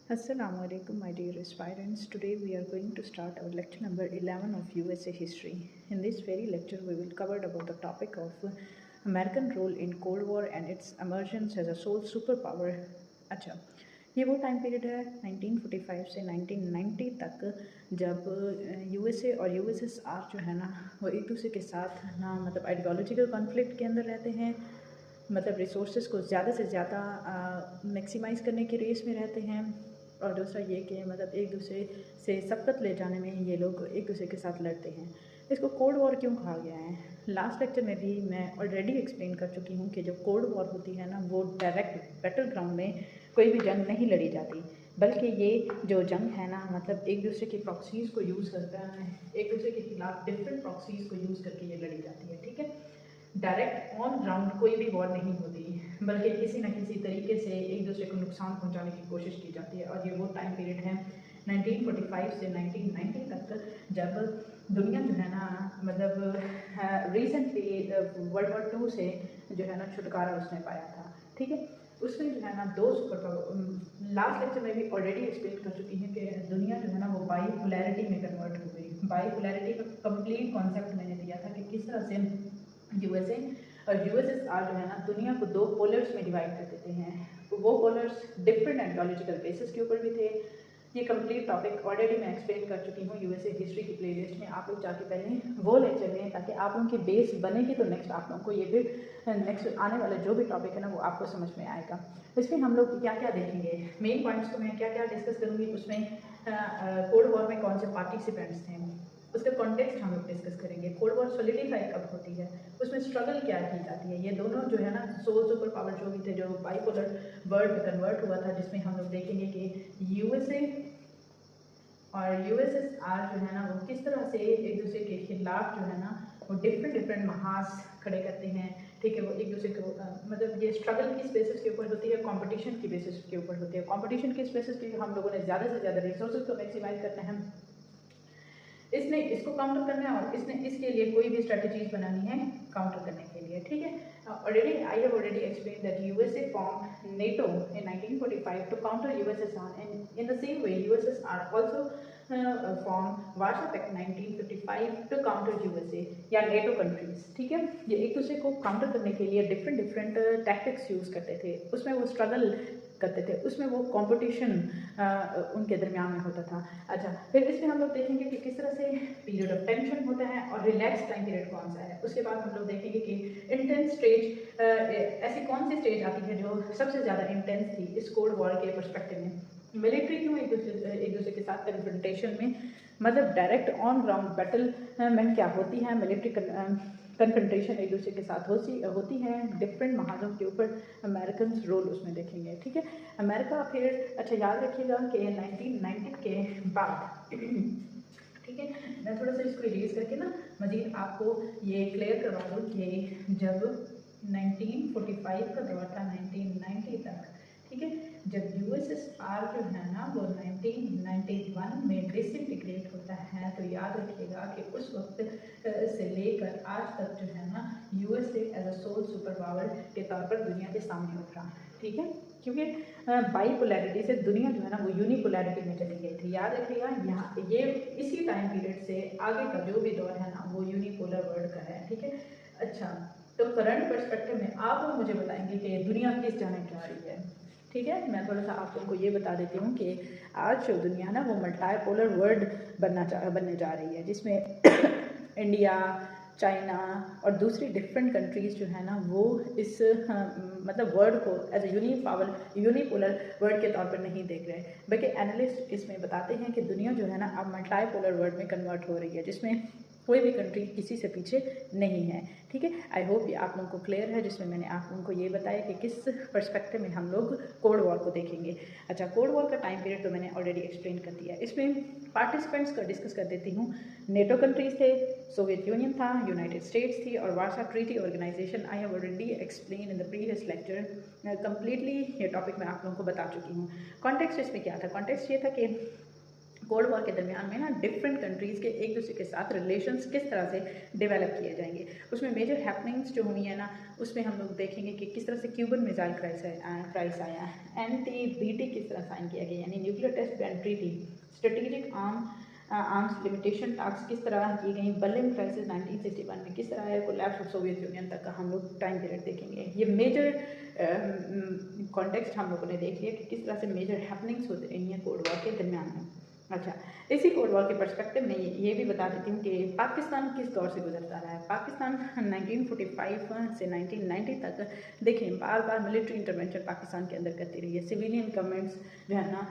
Assalamu alaikum, my dear aspirants. Today we are going to start our lecture number 11 of USA history. In this very lecture, we will cover about the topic of American role in Cold War and its emergence as a sole superpower. अच्छा, ये वो time period है 1945 से 1990 तक जब USA और USSR जो है ना वो एक दूसरे के साथ ना मतलब आइडियोलॉजिकल कॉन्फ्लिक्ट के अंदर रहते हैं, मतलब रिसोर्सेज को ज़्यादा से ज़्यादा मैक्सिमाइज़ करने की रेस में रहते हैं। और दूसरा ये कि मतलब एक दूसरे से सबकत ले जाने में ये लोग एक दूसरे के साथ लड़ते हैं। इसको कोल्ड वॉर क्यों कहा गया है? लास्ट लेक्चर में भी मैं ऑलरेडी एक्सप्लेन कर चुकी हूँ कि जो कोल्ड वॉर होती है ना वो डायरेक्ट बैटल ग्राउंड में कोई भी जंग नहीं लड़ी जाती, बल्कि ये जो जंग है ना मतलब एक दूसरे की प्रॉक्सीज़ को यूज़ करता है, एक दूसरे के खिलाफ डिफरेंट प्रॉक्सीज़ को यूज़ करके ये लड़ी जाती है। ठीक है, डायरेक्ट ऑन ग्राउंड कोई भी वॉर नहीं होती, बल्कि किसी न किसी तरीके से एक दूसरे को नुकसान पहुंचाने की कोशिश की जाती है। और ये वो टाइम पीरियड है 1945 से 1990 तक जब दुनिया जो है ना मतलब रिसेंटली वर्ल्ड वॉर 2 से जो है ना छुटकारा उसने पाया था। ठीक है, उसमें जो है ना दो सुपर पावर, लास्ट लेक्चर में भी ऑलरेडी एक्सप्लेन कर चुकी है कि दुनिया जो है ना वो बाईपोलैरिटी में कन्वर्ट हो गई। बाईपोलैरिटी का कंप्लीट कॉन्सेप्ट मैंने दिया था कि किस तरह से यूएसए और यूएसएसआर जो है ना दुनिया को दो पोलर्स में डिवाइड कर देते हैं। वो पोलर्स डिफरेंट आइडियोलॉजिकल बेसिस के ऊपर भी थे। ये कंप्लीट टॉपिक ऑलरेडी मैं एक्सप्लेन कर चुकी हूँ यूएसए हिस्ट्री की प्लेलिस्ट में, आप लोग जाके पहले वो लेक्चर लें ताकि आप लोगों की बेस बनेगी तो नेक्स्ट आप लोगों को ये फिर नेक्स्ट आने वाला जो भी टॉपिक है ना वो आपको समझ में आएगा। इसमें हम लोग क्या क्या देखेंगे, मेन पॉइंट्स को मैं क्या क्या डिस्कस करूँगी, उसमें कोल्ड वॉर में कौन से पार्टिसिपेंट्स थे, उसका कॉन्टेक्स्ट हम लोग डिस्कस करेंगे। कोल्ड वॉर सॉलिडिफाई कब होती है, उसमें स्ट्रगल क्या की जाती है। ये दोनों जो है ना सोल सुपर पावर जो भी थे जो बाइपोलर वर्ल्ड में कन्वर्ट हुआ था, जिसमें हम लोग देखेंगे कि यूएसए और यूएसएसआर जो है ना वो किस तरह से एक दूसरे के खिलाफ जो है ना वो डिफरेंट महाज खड़े करते हैं। ठीक है, वो एक दूसरे को मतलब ये स्ट्रगल किस बेसिस के ऊपर होती है, कंपटीशन की बेसिस के ऊपर होती है। कंपटीशन किस बेसिस पे, हम लोगों ने ज़्यादा से ज़्यादा रिसोर्सेज को मैक्सिमाइज करना है, इसने इसको काउंटर करना है और इसने इसके लिए कोई भी स्ट्रेटजीज बनानी है काउंटर करने के लिए। ठीक है, already I have already explain that USA form NATO in 1945 to counter USSR and in the same way USSR also form Warsaw pact 1955 to counter USA या नेटो कंट्रीज। ठीक है, ये एक दूसरे को काउंटर करने के लिए डिफरेंट टैक्टिक्स यूज करते थे, उसमें वो स्ट्रगल करते थे, उसमें वो कंपटीशन उनके दरमियान में होता था। अच्छा, फिर इसमें हम लोग देखेंगे कि किस तरह से पीरियड ऑफ टेंशन होता है और रिलैक्स टाइम पीरियड कौन सा है। उसके बाद हम लोग देखेंगे कि इंटेंस स्टेज ऐसी कौन सी स्टेज आती है जो सबसे ज़्यादा इंटेंस थी इस कोल्ड वॉर के परस्पेक्टिव में। मिलिट्री क्यों एक दूसरे के साथ कन्फ्रंटेशन में, मतलब डायरेक्ट ऑन ग्राउंड बैटलमेंट क्या होती है, मिलिट्री कन्फ्रंटेशन एक दूसरे के साथ होती है डिफरेंट महाजों के ऊपर, अमेरिकन रोल उसमें देखेंगे। ठीक है, अमेरिका फिर अच्छा याद रखिएगा कि 1990 के बाद ठीक है, मैं थोड़ा सा इसको इरेज करके ना मजीद आपको ये क्लियर करवा दूँ कि जब 1945 का दौर था 1990 तक, ठीक है, जब यूएसएसआर जो है ना वो 1991 में डिसइंटीग्रेट होता है, तो याद रखिएगा कि उस वक्त से लेकर आज तक जो है ना USA as a sole super power के तौर पर दुनिया के सामने उभरा। ठीक है, क्योंकि बाईपोलैरिटी से दुनिया जो है ना वो यूनिपोलैरिटी में चली गई थी। याद रखिएगा यहाँ ये इसी टाइम पीरियड से आगे का जो भी दौर है ना वो यूनिपोलर वर्ल्ड का है। ठीक है, अच्छा, तो करंट पर्सपेक्टिव में आप लोग मुझे बताएंगे कि दुनिया किस जाने जा रही है। ठीक है, मैं थोड़ा सा आप लोगों को ये बता देती हूँ कि आज जो दुनिया है ना वो मल्टीपोलर वर्ल्ड बनने जा रही है, जिसमें इंडिया, चाइना और दूसरी डिफरेंट कंट्रीज़ जो है ना वो इस मतलब वर्ल्ड को एज ए यूनिपोलर वर्ल्ड के तौर पर नहीं देख रहे, बल्कि एनालिस्ट इसमें बताते हैं कि दुनिया जो है ना अब मल्टीपोलर वर्ल्ड में कन्वर्ट हो रही है, जिसमें कोई भी कंट्री किसी से पीछे नहीं है। ठीक है, आई होप ये आप लोगों को क्लियर है, जिसमें मैंने आप लोगों को ये बताया कि किस पर्सपेक्टिव में हम लोग कोल्ड वॉर को देखेंगे। अच्छा, कोल्ड वॉर का टाइम पीरियड तो मैंने ऑलरेडी एक्सप्लेन कर दिया, इसमें पार्टिसिपेंट्स का डिस्कस कर देती हूँ। नेटो कंट्रीज थे, सोवियत यूनियन था, यूनाइटेड स्टेट्स थी और Warsaw treaty organisation. I have already explain in the previous lecture completely, ये टॉपिक मैं आप लोगों को बता चुकी हूँ। कॉन्टेक्स्ट इसमें क्या था, कॉन्टेक्स्ट ये था कि कोल्ड वॉर के दरमियान में ना डिफरेंट कंट्रीज़ के एक दूसरे के साथ रिलेशंस किस तरह से डेवलप किए जाएंगे। उसमें मेजर हैपनिंग्स जो हुई है ना, उसमें हम लोग देखेंगे कि किस तरह से क्यूबन मिसाइल क्राइस आया, NPT किस तरह साइन किया गया, यानी nuclear test ban treaty, strategic arms limitation टास्क किस तरह की गई, बर्लिन क्राइसिस 1961 में किस तरह है, कोलैप्स ऑफ सोवियत यूनियन तक का हम लोग टाइम पीरियड देखेंगे। ये मेजर कॉन्टेक्स्ट हम लोगों ने देख लिया कि किस तरह से मेजर हैपनिंग्स होती रही हैं कोल्ड वॉर के दरमियान में। अच्छा, इसी कोल्ड वॉर के पर्सपेक्टिव में ये भी बता देती हूँ कि पाकिस्तान किस दौर से गुजरता रहा है। पाकिस्तान 1945 से 1990 तक देखें बार बार मिलिट्री इंटरवेंशन पाकिस्तान के अंदर करती रही है। सिविलियन गवर्नमेंट्स जो है ना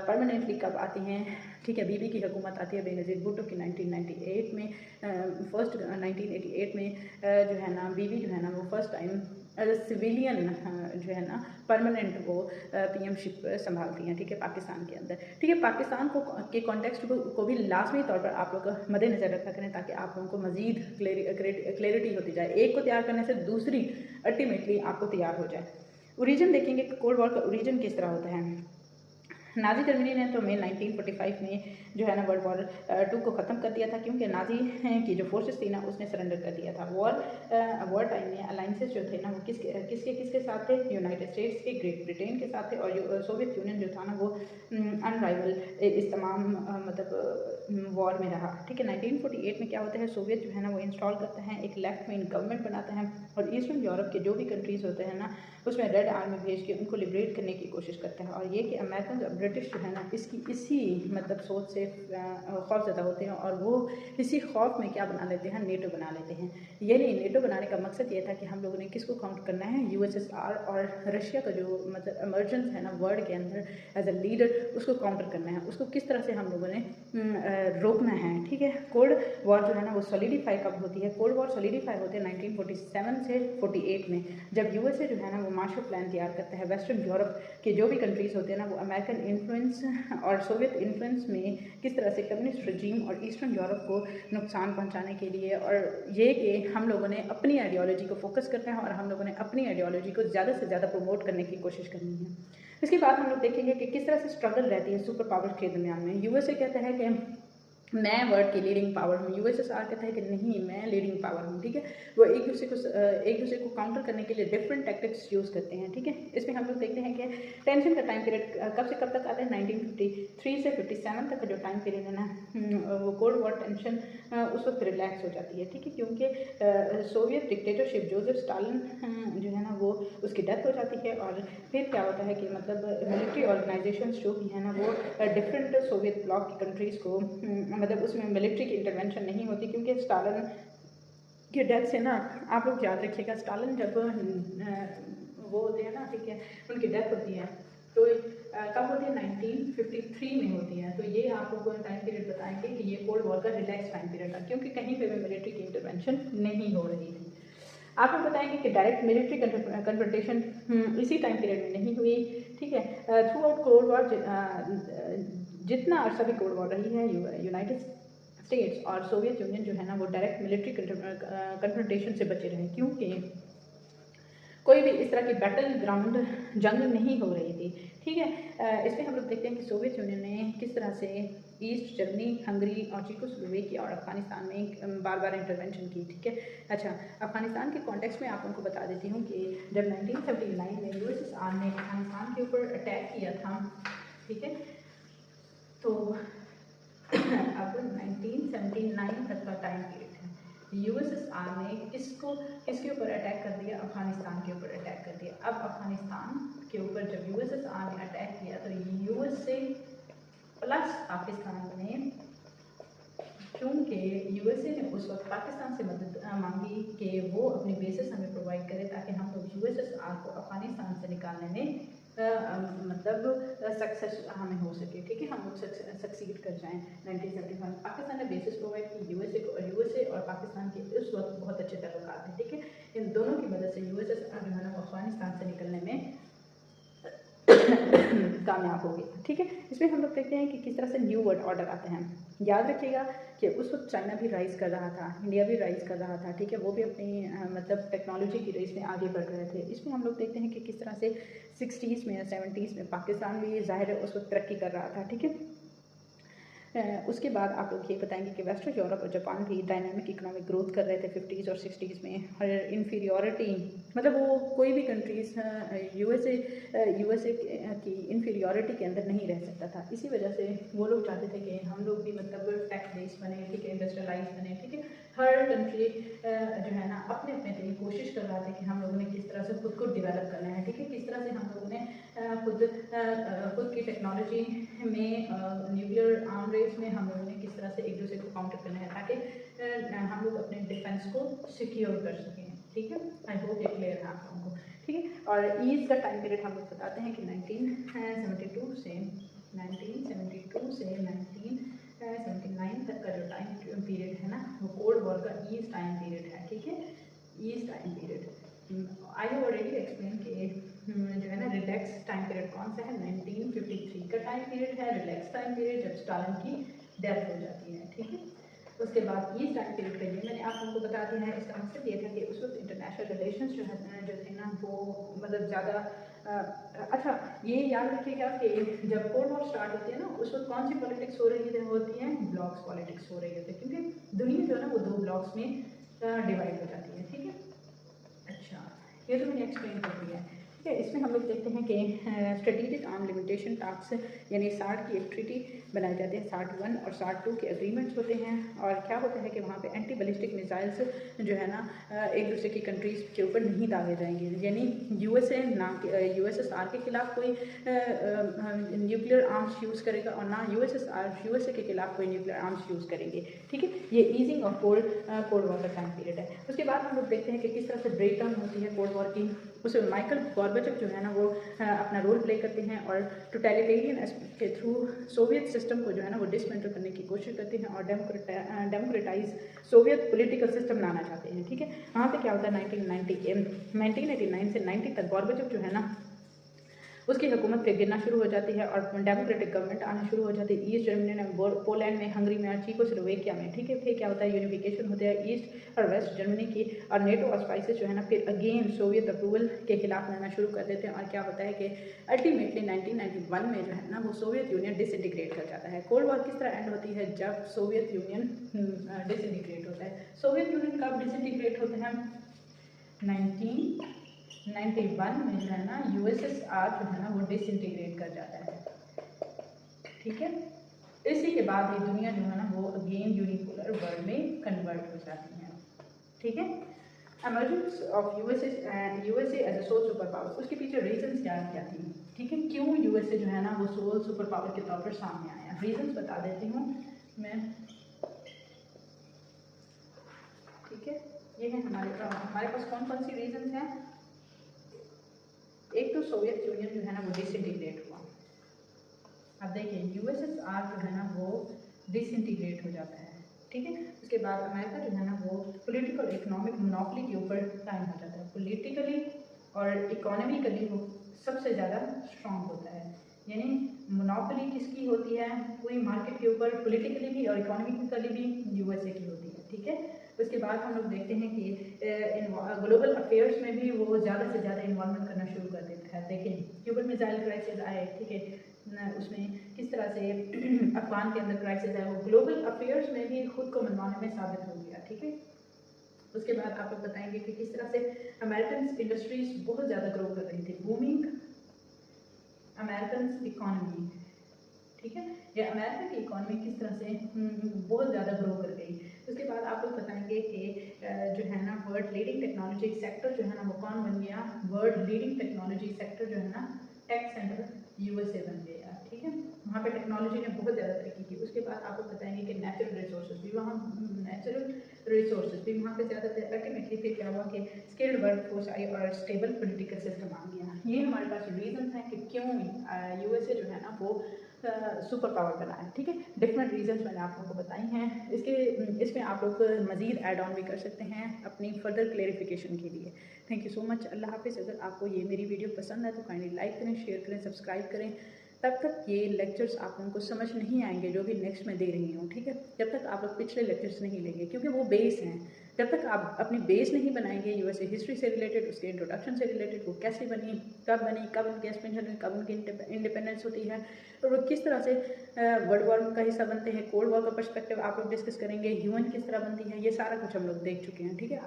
परमानेंटली कब आती हैं, ठीक है, बीबी की हुकूमत आती है बेनज़ीर भुट्टो की 1998 में, 1988 में जो है ना बीबी जो है ना वो फर्स्ट टाइम सिविलियन जो है ना परमानेंट वो पीएमशिप संभालती हैं, ठीक है, पाकिस्तान के अंदर। ठीक है, पाकिस्तान के कॉन्टेक्स्ट को भी लाजमी तौर पर आप लोग मद्देनज़र रखा करें ताकि आप लोगों को मज़ीद क्लैरिटी होती जाए। एक को तैयार करने से दूसरी अल्टीमेटली आपको तैयार हो जाए। ओरिजिन देखेंगे कि कोल्ड वॉर का ओरिजिन किस तरह होता है। नाजी जर्मनी ने तो मई 1945 में जो है ना वर्ल्ड वॉर 2 को ख़त्म कर दिया था, क्योंकि नाजी की जो फोर्सेस थी ना उसने सरेंडर कर दिया था। वॉर टाइम में अलाइंसेस जो थे ना वो किसके साथ थे, यूनाइटेड स्टेट्स के, ग्रेट ब्रिटेन के साथ थे, और सोवियत यूनियन जो था ना वो अनराइवल इस तमाम मतलब वॉर में रहा। ठीक है, 1948 में क्या होता है, सोवियत जो है ना वो इंस्टॉल करता है, एक लेफ्ट विंग गवर्नमेंट बनाता है, और ईस्टर्न यूरोप के जो भी कंट्रीज़ होते हैं ना उसमें रेड आर्मी भेज के उनको लिबरेट करने की कोशिश करते हैं। और ये कि अमेरिकन ब्रिटिश जो है ना इसी मतलब सोच से खौफज़दा होते हैं, और वो इसी खौफ में क्या बना लेते हैं, नेटो बना लेते हैं। ये नहीं, नेटो बनाने का मकसद ये था कि हम लोगों ने किसको काउंटर करना है, USSR और रशिया का जो मतलब एमर्जेंस है ना वर्ल्ड के अंदर एज अ लीडर, उसको काउंटर करना है, उसको किस तरह से हम लोगों ने रोकना है। ठीक है, कोल्ड वॉर जो है ना वो सॉलिडिफाई कब होती है, कोल्ड वॉर सॉलिडिफाई होते हैं 1947 से 48 में, जब USA जो है ना वो मार्शल प्लान तैयार करता है। वेस्टर्न यूरोप के जो भी कंट्रीज़ होते हैं ना वो अमेरिकन इन्फ्लुएंस और सोवियत इन्फ्लुएंस में किस तरह से कम्युनिस्ट रजीम और ईस्टर्न यूरोप को नुकसान पहुंचाने के लिए, और ये कि हम लोगों ने अपनी आइडियोलॉजी को फोकस करना है और हम लोगों ने अपनी आइडियोलॉजी को ज़्यादा से ज़्यादा प्रमोट करने की कोशिश करनी है। इसके बाद हम लोग देखेंगे कि किस तरह से स्ट्रगल रहती है सुपर पावर्स के दरमियान में। USA कहता है कि मैं वर्ल्ड की लीडिंग पावर हूँ, USSR कहता है कि नहीं मैं लीडिंग पावर हूँ। ठीक है, वो एक दूसरे को काउंटर करने के लिए डिफरेंट टैक्टिक्स यूज़ करते हैं। ठीक है, इसमें हम लोग देखते हैं कि टेंशन का टाइम पीरियड कब से कब तक आता है, 1953 से 57 तक का जो टाइम पीरियड है ना वो कोल्ड वॉर टेंशन उस वक्त रिलैक्स हो जाती है। ठीक है, क्योंकि सोवियत डिक्टेटरशिप जोसेफ स्टालिन जो है ना वो उसकी डेथ हो जाती है, और फिर क्या होता है कि मतलब मिलिट्री ऑर्गेनाइजेशंस जो भी है ना वो डिफरेंट सोवियत ब्लॉक की कंट्रीज़ को मतलब उसमें मिलिट्री की इंटरवेंशन नहीं होती, क्योंकि स्टालिन की डेथ से ना आप लोग याद रखिएगा, स्टालिन जब वो होते हैं ना, ठीक है, उनकी डेथ होती है तो कब होती है, 1953 में होती है। तो ये आप लोग को टाइम पीरियड बताएंगे कि ये कोल्ड वॉर का रिलैक्स टाइम पीरियड था, क्योंकि कहीं पे भी मिलिट्री की इंटरवेंशन नहीं हो रही थी। आप लोग बताएंगे कि डायरेक्ट मिलिट्री कन्फ्रंटेशन इसी टाइम पीरियड में नहीं हुई। ठीक है, थ्रू आउट कोल्ड वॉर जितना अर्सा भी कोल्ड वॉर रही है, यूनाइटेड स्टेट्स और सोवियत यूनियन जो है ना वो डायरेक्ट मिलिट्री कन्फ्रंटेशन से बचे रहे, क्योंकि कोई भी इस तरह की बैटल ग्राउंड जंग नहीं हो रही थी। ठीक है, इसमें हम लोग देखते हैं कि सोवियत यूनियन ने किस तरह से ईस्ट जर्मनी, हंगरी और चेकोस्लोवाकिया और अफगानिस्तान में बार बार इंटरवेंशन की। ठीक है, अच्छा, अफगानिस्तान के कॉन्टेक्स्ट में आप उनको बता देती हूँ कि जब 1979 में USSR ने अफगानिस्तान के ऊपर अटैक किया था, ठीक है, तो अब 1979 तक का टाइम पीरियड है। USSR ने किसके ऊपर अटैक कर दिया, अफगानिस्तान के ऊपर अटैक कर दिया। अब अफगानिस्तान के ऊपर जब USSR ने अटैक किया तो USA प्लस पाकिस्तान ने, क्योंकि USA ने उस वक्त पाकिस्तान से मदद मांगी कि वो अपने बेसिस हमें प्रोवाइड करे ताकि हम लोग USSR को अफगानिस्तान से निकालने में मतलब सक्सेस हमें हो सके। ठीक है, हम लोग सक्सीड कर जाएं। 1975 पाकिस्तान ने बेसिस प्रोवाइड की USA को, और USA और पाकिस्तान के उस वक्त बहुत अच्छे ताल्लुकात थे। ठीक है, इन दोनों की मदद से USSR जो है ना अफगानिस्तान से निकलने में कामयाब हो गया। ठीक है, इसमें हम लोग देखते हैं कि किस तरह से न्यू वर्ल्ड ऑर्डर आते हैं। याद रखिएगा कि उस वक्त चाइना भी राइज कर रहा था, इंडिया भी राइज कर रहा था। ठीक है, वो भी अपनी मतलब टेक्नोलॉजी की रेस में आगे बढ़ रहे थे। इसमें हम लोग देखते हैं कि किस तरह से 60s में 70s में पाकिस्तान भी ज़ाहिर है उस वक्त तरक्की कर रहा था। ठीक है, उसके बाद आप लोग ये बताएंगे कि वेस्टर्न यूरोप और जापान भी डायनामिक इकोनॉमिक ग्रोथ कर रहे थे 50s और 60s में, और इन्फीरियॉरिटी मतलब वो कोई भी कंट्रीज़ यूएसए की इन्फीरियॉरिटी के अंदर नहीं रह सकता था। इसी वजह से वो लोग चाहते थे कि हम लोग भी मतलब टैक्स बेस बने, ठीक है, इंडस्ट्रियलाइज बने, ठीक है। हर कंट्री जो है ना अपने अपने तरीके कोशिश कर रहा था कि हम लोगों ने किस तरह से खुद को डेवलप करना है, ठीक है, किस तरह से हम लोगों ने खुद की टेक्नोलॉजी में न्यूक्लियर आर्म रेस में हम लोगों ने किस तरह से एक दूसरे को काउंटर करना है ताकि हम लोग अपने डिफेंस को सिक्योर कर सकें, ठीक है। आई होप ये क्लियर है आप लोगों को, ठीक है। और ईज का टाइम पीरियड हम लोग बताते हैं कि 1972 से 1979 तक का जो टाइम पीरियड है ना वो कोल्ड वॉर का ईज टाइम पीरियड है, ठीक है, ईज time period. I have already explain कि जो है ना रिलैक्स टाइम पीरियड कौन सा है, 1953 का टाइम पीरियड है रिलैक्स टाइम पीरियड, जब स्टालिन की डेथ हो जाती है, ठीक है। उसके बाद ईस्ट टाइम पीरियड का ये मैंने आप लोगों को बता दिया है। इसका मकसद ये था कि उस वक्त इंटरनेशनल रिलेशंस जो थे ना वो मतलब ज़्यादा अच्छा ये याद रखिएगा कि जब कोल्ड वॉर स्टार्ट होती है ना उस वक्त कौन सी पॉलिटिक्स हो रही होती है, ब्लॉक्स पॉलिटिक्स हो रही होती है, क्योंकि दुनिया जो है ना वो 2 ब्लॉक्स में डिवाइड हो जाती है, ठीक है। अच्छा ये तो मैंने एक्सप्लेन कर दिया है, ठीक है। इसमें हम लोग देखते हैं कि स्ट्रेटेजिक आर्म लिमिटेशन टास्क यानी सार्ट की एक ट्रीटी बनाई जाती है, सार्ट 1 और सार्ट 2 के एग्रीमेंट्स होते हैं। और क्या होता है कि वहाँ पे एंटी बैलिस्टिक मिसाइल्स जो है ना एक दूसरे की कंट्रीज़ के ऊपर नहीं दागे जाएंगे, यानी यूएसएसआर के खिलाफ कोई न्यूक्लियर आर्म्स यूज़ करेगा और ना यूएसए के खिलाफ कोई न्यूक्लियर आर्म्स यूज़ करेंगे, ठीक है। ये ईजिंग ऑफ कोल्ड वॉर का टाइम पीरियड है। उसके बाद हम लोग देखते हैं कि किस तरह से ब्रेक डाउन होती है कोल्ड वॉर की। उसमें माइकल गॉर्बेचोव जो है ना वो अपना रोल प्ले करते हैं और टोटलिटेरियन एस्पेक्ट के थ्रू सोवियत सिस्टम को जो है ना वो डिसमेंटल करने की कोशिश करते हैं और डेमोक्रेटाइज सोवियत पॉलिटिकल सिस्टम लाना चाहते हैं, ठीक है। वहाँ पे क्या होता है 1989 से 90 तक गॉर्बेचोव जो है ना उसकी हुकूमत पे गिरना शुरू हो जाती है और डेमोक्रेटिक गवर्नमेंट आना शुरू हो जाती है ईस्ट जर्मनी में, पोलैंड में, हंगरी में और चेकोस्लोवाकिया में, ठीक है। फिर क्या होता है यूनिफिकेशन होता है ईस्ट और वेस्ट जर्मनी की, और नेटो और स्पाइसेस जो है ना फिर अगेन सोवियत अप्रूवल के खिलाफ लड़ना शुरू कर देते हैं। और क्या होता है कि अल्टीमेटली 1991 में जो है ना वो सोवियत यूनियन डिसइंटीग्रेट कर जाता है। कोल्ड वॉर किस तरह एंड होती है, जब सोवियत यूनियन डिसइंटीग्रेट होता है। सोवियत यूनियन कब डिसइंटीग्रेट होते हैं, 1991 में जो है ना यूएसएसआर जो है ना वो डिसइंटीग्रेट कर जाता है, ठीक है। इसी के बाद ये दुनिया जो है ना वो अगेन यूनिपोलर वर्ल्ड में कन्वर्ट हो जाती है, ठीक है। Emergence of USA as a sole super power, उसके पीछे रीजंस क्या थी, ठीक है, क्यों यूएसए जो है ना वो सोल सुपर पावर के तौर पर सामने आया। रीजंस बता देती हूँ मैं, ठीक है। ये है हमारे पास कौन कौन सी रीजंस हैं। एक तो सोवियत यूनियन जो है ना वो डिसइंटीग्रेट हुआ। अब देखिए यूएसएसआर जो है ना वो डिसइंटीग्रेट हो जाता है, ठीक है। उसके बाद अमेरिका जो है ना वो पॉलिटिकल इकोनॉमिक मोनोपोली के ऊपर कायम हो जाता है। पॉलिटिकली और इकोनॉमिकली वो सबसे ज़्यादा स्ट्रॉन्ग होता है, यानी मोनोपोली किसकी होती है पूरी मार्केट के ऊपर, पॉलिटिकली भी और इकोनॉमिकली भी यूएसए की होती है, ठीक है। उसके बाद हम लोग देखते हैं कि ग्लोबल अफेयर्स में भी वो ज़्यादा से ज़्यादा इन्वॉल्वमेंट करना शुरू कर देता है। देखें क्यूबन मिसाइल क्राइसिस आए, ठीक है, उसमें किस तरह से अफगान के अंदर क्राइसिस है, वो ग्लोबल अफेयर्स में भी खुद को मनवाने में साबित हो गया, ठीक है। उसके बाद आप लोग बताएंगे कि किस तरह से अमेरिकन इंडस्ट्रीज बहुत ज़्यादा ग्रो कर रही थी, बूमिंग अमेरिकन इकोनॉमी, ठीक है। या अमेरिका की इकोनॉमी किस तरह से बहुत ज़्यादा ग्रो कर गई। उसके बाद आप लोग बताएंगे कि जो है ना वर्ल्ड लीडिंग टेक्नोलॉजी सेक्टर जो है ना वो कौन बन गया, वर्ल्ड लीडिंग टेक्नोलॉजी सेक्टर जो है ना टेक सेंटर यूएसए बन गया, ठीक है। वहाँ पे टेक्नोलॉजी ने बहुत ज़्यादा तरक्की की। उसके बाद आप लोग बताएंगे कि नेचुरल रिसोर्सेज भी वहाँ पे ज़्यादा थे। अल्टीमेटली फिर क्या हुआ कि स्किल्ड वर्क फोर्स आई और स्टेबल पॉलिटिकल सिस्टम आ गया। ये हमारे पास रीजन है कि क्यों यूएसए जो है ना वो सुपर पावर बना है, ठीक है। डिफरेंट रीजंस मैंने आप लोगों को बताई हैं। इसमें आप लोग मज़ीद ऐड ऑन भी कर सकते हैं अपनी फर्दर क्लेरिफिकेशन के लिए। Thank you so much. अल्लाह हाफिज़। अगर आपको ये मेरी वीडियो पसंद है तो काइंडली लाइक करें, शेयर करें, सब्सक्राइब करें। तब तक ये लेक्चर्स आप लोगों को समझ नहीं आएंगे जो भी नेक्स्ट मैं दे रही हूँ, ठीक है। जब तक आप लोग पिछले लेक्चर्स नहीं लेंगे, क्योंकि वो बेस हैं। जब तक आप अपनी बेस नहीं बनाएंगे यूएसए हिस्ट्री से रिलेटेड, उसके इंट्रोडक्शन से रिलेटेड, वो कैसे बनी, कब उनकी एक्सपेंशन हुई, कब उनकी इंडिपेंडेंस होती है, और वो किस तरह से वर्ल्ड वॉर का हिस्सा बनते हैं, कोल्ड वॉर का पर्सपेक्टिव आप लोग डिस्कस करेंगे, ह्यूमन किस तरह बनती है, ये सारा कुछ हम लोग देख चुके हैं, ठीक है।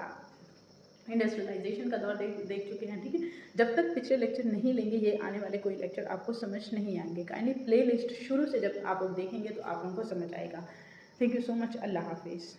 इंडस्ट्रियलाइजेशन का दौर देख चुके हैं, ठीक है। जब तक पिछले लेक्चर नहीं लेंगे, ये आने वाले कोई लेक्चर आपको समझ नहीं आएंगे। काइंडली प्ले लिस्ट शुरू से जब आप लोग देखेंगे तो आप लोगों को समझ आएगा। Thank you so much. अल्लाह हाफिज़।